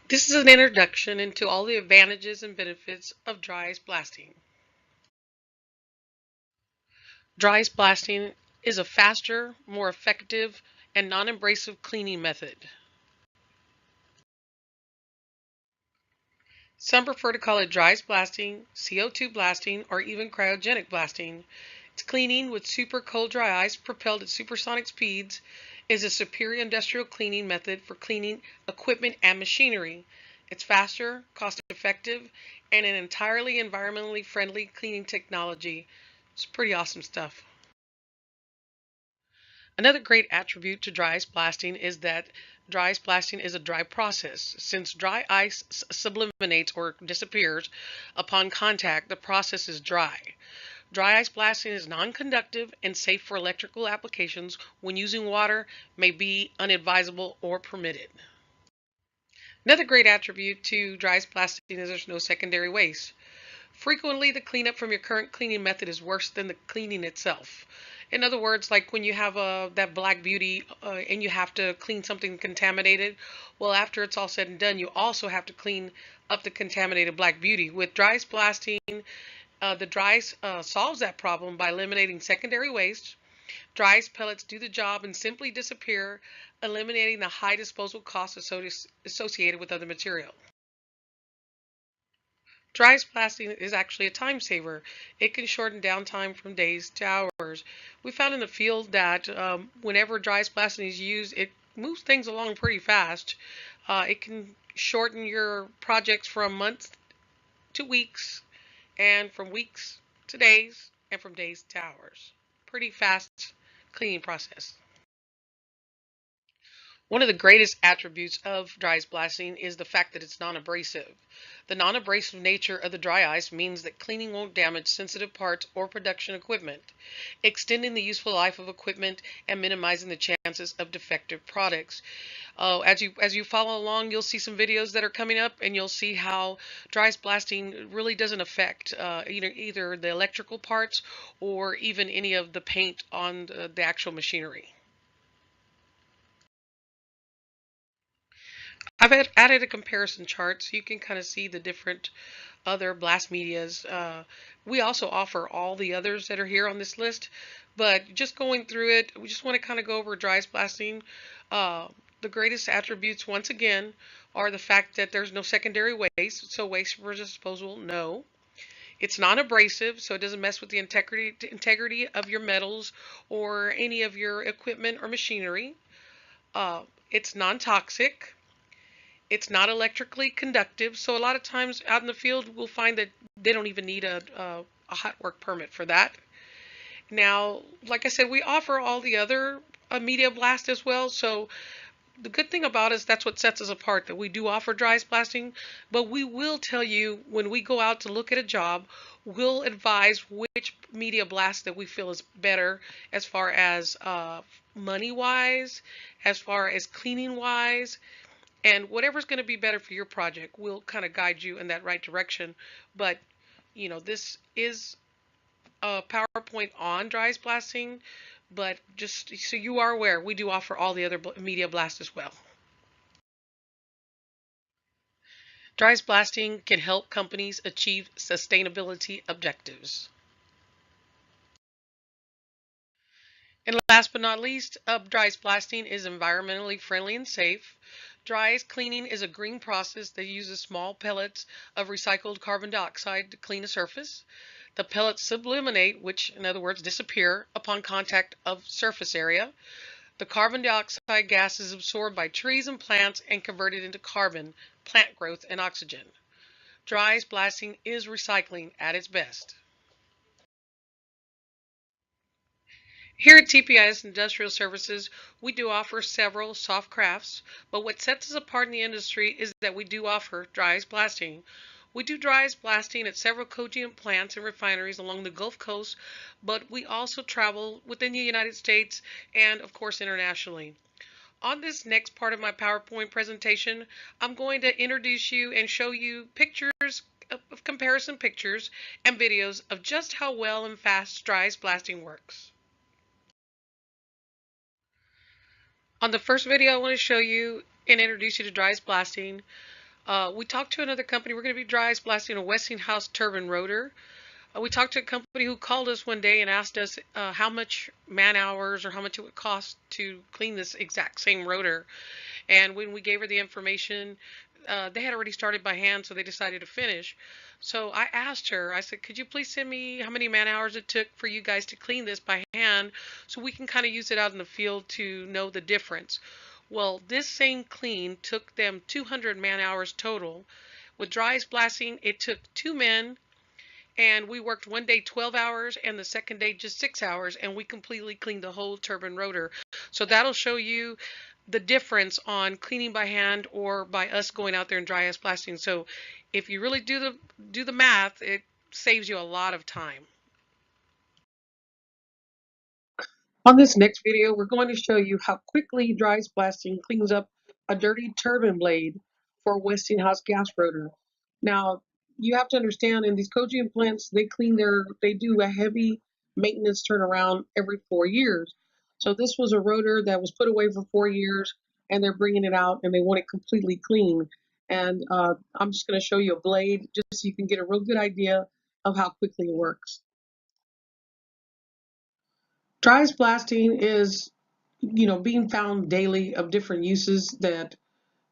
This is an introduction into all the advantages and benefits of dry ice blasting. Dry ice blasting is a faster, more effective, and non-abrasive cleaning method. Some prefer to call it dry ice blasting, CO2 blasting, or even cryogenic blasting. It's cleaning with super cold dry ice propelled at supersonic speeds is a superior industrial cleaning method for cleaning equipment and machinery. It's faster, cost effective, and an entirely environmentally friendly cleaning technology. It's pretty awesome stuff. Another great attribute to dry ice blasting is that dry ice blasting is a dry process. Since dry ice sublimates or disappears upon contact, the process is dry. Dry ice blasting is non-conductive and safe for electrical applications when using water may be unadvisable or permitted. Another great attribute to dry ice blasting is there's no secondary waste. Frequently, the cleanup from your current cleaning method is worse than the cleaning itself. In other words, like when you have that black beauty and you have to clean something contaminated, well, after it's all said and done, you also have to clean up the contaminated black beauty. With dry ice blasting, the dry ice solves that problem by eliminating secondary waste. Dry ice pellets do the job and simply disappear, eliminating the high disposal costs associated with other material. Dry ice blasting is actually a time saver. It can shorten downtime from days to hours. We found in the field that whenever dry ice blasting is used, it moves things along pretty fast. It can shorten your projects from months to weeks, and from weeks to days, and from days to hours. Pretty fast cleaning process. One of the greatest attributes of dry ice blasting is the fact that it's non-abrasive. The non-abrasive nature of the dry ice means that cleaning won't damage sensitive parts or production equipment, extending the useful life of equipment and minimizing the chances of defective products. As you follow along, you'll see some videos that are coming up, and you'll see how dry ice blasting really doesn't affect either the electrical parts or even any of the paint on the actual machinery. Added a comparison chart so you can kind of see the different other blast medias. We also offer all the others that are here on this list, but just going through it, we just want to kind of go over dry ice blasting. The greatest attributes, once again, are the fact that there's no secondary waste, so waste for disposal, no. It's non-abrasive, so it doesn't mess with the integrity of your metals or any of your equipment or machinery. It's non-toxic. It's not electrically conductive, so a lot of times out in the field we'll find that they don't even need a hot work permit for that. Now, like I said, we offer all the other media blast as well, so the good thing about us, that's what sets us apart, that we do offer dry ice blasting, but we will tell you when we go out to look at a job, we'll advise which media blast that we feel is better as far as money wise, as far as cleaning wise, and whatever's going to be better for your project, we'll kind of guide you in that right direction. But, this is a PowerPoint on dry ice blasting, but just so you are aware, we do offer all the other media blasts as well. Dry ice blasting can help companies achieve sustainability objectives. And last but not least, dry ice blasting is environmentally friendly and safe. Dry ice cleaning is a green process that uses small pellets of recycled carbon dioxide to clean a surface. The pellets sublimate, which in other words disappear, upon contact of surface area. The carbon dioxide gas is absorbed by trees and plants and converted into carbon, plant growth, and oxygen. Dry ice blasting is recycling at its best. Here at TPIS Industrial Services, we do offer several soft crafts, but what sets us apart in the industry is that we do offer dry ice blasting. We do dry ice blasting at several cogeant plants and refineries along the Gulf Coast, but we also travel within the United States and, of course, internationally. On this next part of my PowerPoint presentation, I'm going to introduce you and show you pictures of comparison pictures and videos of just how well and fast dry ice blasting works. On the first video, I want to show you and introduce you to dry ice blasting. We talked to another company. We're going to be dry ice blasting a Westinghouse turbine rotor. We talked to a company who called us one day and asked us how much man hours or how much it would cost to clean this exact same rotor. And when we gave her the information, they had already started by hand, so they decided to finish. So I asked her, I said, could you please send me how many man hours it took for you guys to clean this by hand so we can kind of use it out in the field to know the difference? Well, this same clean took them 200 man hours total. With dry ice blasting, it took 2 men, and we worked one day 12 hours and the second day just 6 hours, and we completely cleaned the whole turbine rotor. So that'll show you the difference on cleaning by hand or by us going out there and dry ice blasting. So if you really do the math, it saves you a lot of time. On this next video, we're going to show you how quickly dry ice blasting cleans up a dirty turbine blade for a Westinghouse gas rotor. Now, you have to understand in these cogen plants, they do a heavy maintenance turnaround every 4 years. So this was a rotor that was put away for 4 years, and they're bringing it out and they want it completely clean. And I'm just going to show you a blade just so you can get a real good idea of how quickly it works. Dry ice blasting is, being found daily of different uses that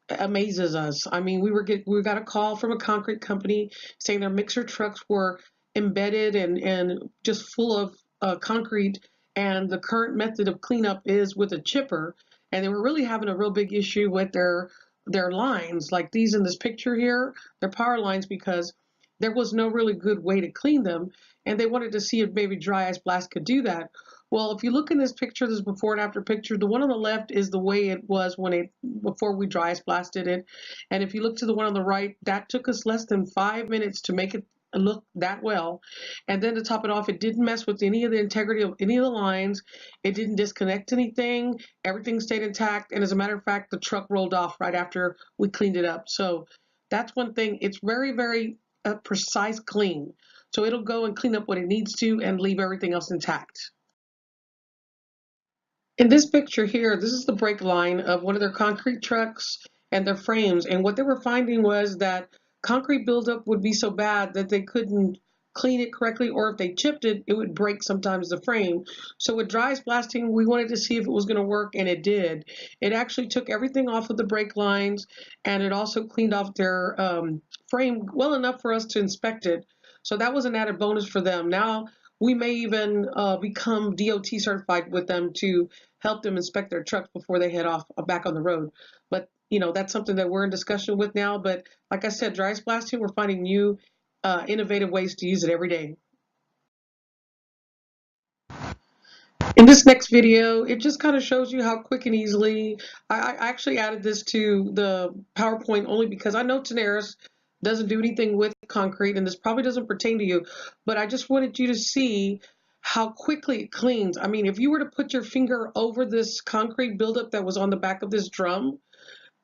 amazes us. I mean, we got a call from a concrete company saying their mixer trucks were embedded and just full of concrete, and the current method of cleanup is with a chipper, and they were really having a real big issue with their lines, like these in this picture here, their power lines, because there was no really good way to clean them, and they wanted to see if maybe dry ice blast could do that. Well, if you look in this picture, this before and after picture, the one on the left is the way it was before we dry ice blasted it. And if you look to the one on the right, that took us less than 5 minutes to make it look that well. And then to top it off, it didn't mess with any of the integrity of any of the lines. It didn't disconnect anything. Everything stayed intact. And as a matter of fact, the truck rolled off right after we cleaned it up. So that's one thing. It's very, very precise clean. So it'll go and clean up what it needs to and leave everything else intact. In this picture here, this is the brake line of one of their concrete trucks and their frames. And what they were finding was that concrete buildup would be so bad that they couldn't clean it correctly, or if they chipped it, it would break sometimes the frame. So with dry ice blasting, we wanted to see if it was going to work, and it did. It actually took everything off of the brake lines, and it also cleaned off their frame well enough for us to inspect it. So that was an added bonus for them. Now we may even become DOT certified with them to help them inspect their trucks before they head off back on the road. But that's something that we're in discussion with now. But like I said, dry ice blasting, we're finding new innovative ways to use it every day. In this next video, it just kind of shows you how quick and easily, I actually added this to the PowerPoint only because I know Tenaris doesn't do anything with concrete, and this probably doesn't pertain to you, but I just wanted you to see how quickly it cleans. I mean, if you were to put your finger over this concrete buildup that was on the back of this drum,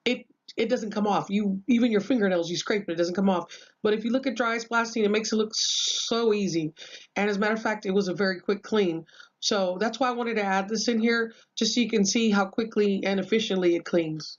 it it doesn't come off. Even your fingernails, you scrape it, it doesn't come off. But if you look at dry ice blasting, it makes it look so easy. And as a matter of fact, it was a very quick clean. So that's why I wanted to add this in here, just so you can see how quickly and efficiently it cleans.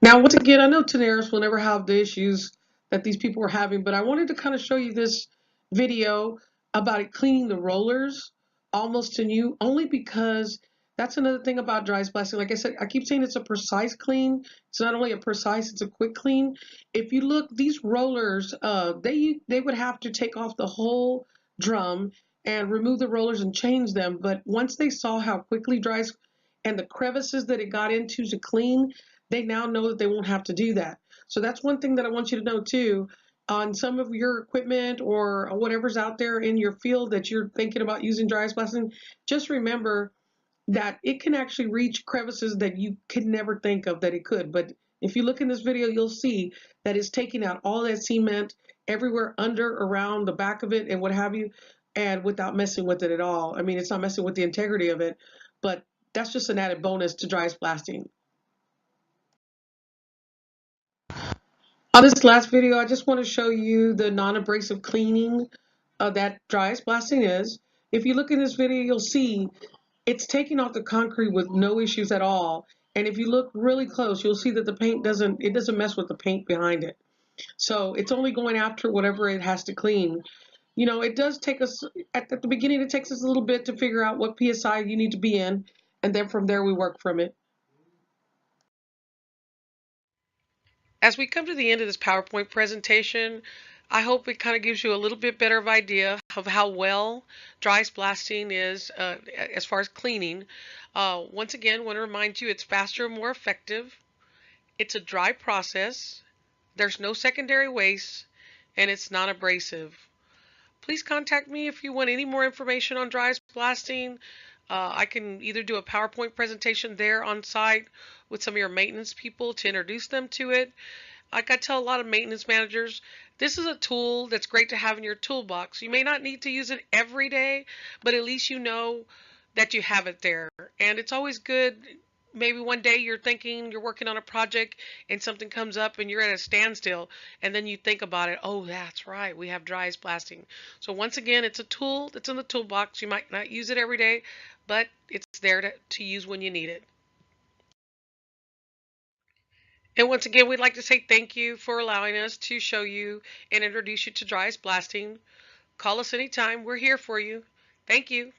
Now, once again, I know Tenaris will never have the issues that these people were having, but I wanted to kind of show you this video about it cleaning the rollers almost to new, only because that's another thing about dry ice blasting. Like I said, I keep saying it's a precise clean. It's not only a precise, it's a quick clean. If you look, these rollers, they would have to take off the whole drum and remove the rollers and change them. But once they saw how quickly dry ice and the crevices that it got into to clean, they now know that they won't have to do that. So that's one thing that I want you to know too. On some of your equipment or whatever's out there in your field that you're thinking about using dry ice blasting, just remember that it can actually reach crevices that you could never think of that it could. But if you look in this video, you'll see that it's taking out all that cement everywhere under, around the back of it and what have you, and without messing with it at all. I mean, it's not messing with the integrity of it, but that's just an added bonus to dry ice blasting. On this last video, I just want to show you the non-abrasive cleaning that dry ice blasting is. If you look in this video, you'll see it's taking off the concrete with no issues at all. And if you look really close, you'll see that the paint doesn't mess with the paint behind it. So it's only going after whatever it has to clean. It does take us at the beginning, it takes us a little bit to figure out what PSI you need to be in, and then from there we work from it. As we come to the end of this PowerPoint presentation, I hope it kind of gives you a little bit better of idea of how well dry blasting is as far as cleaning. Once again, I want to remind you it's faster and more effective. It's a dry process. There's no secondary waste, and it's non abrasive. Please contact me if you want any more information on dry blasting. I can either do a PowerPoint presentation there on site with some of your maintenance people to introduce them to it. Like I tell a lot of maintenance managers, this is a tool that's great to have in your toolbox. You may not need to use it every day, but at least you know that you have it there. And it's always good. Maybe one day you're thinking you're working on a project and something comes up and you're at a standstill, and then you think about it. Oh, that's right, we have dry blasting. So once again, it's a tool that's in the toolbox. You might not use it every day, but it's there to use when you need it. And once again, we'd like to say thank you for allowing us to show you and introduce you to dry blasting. Call us anytime. We're here for you. Thank you.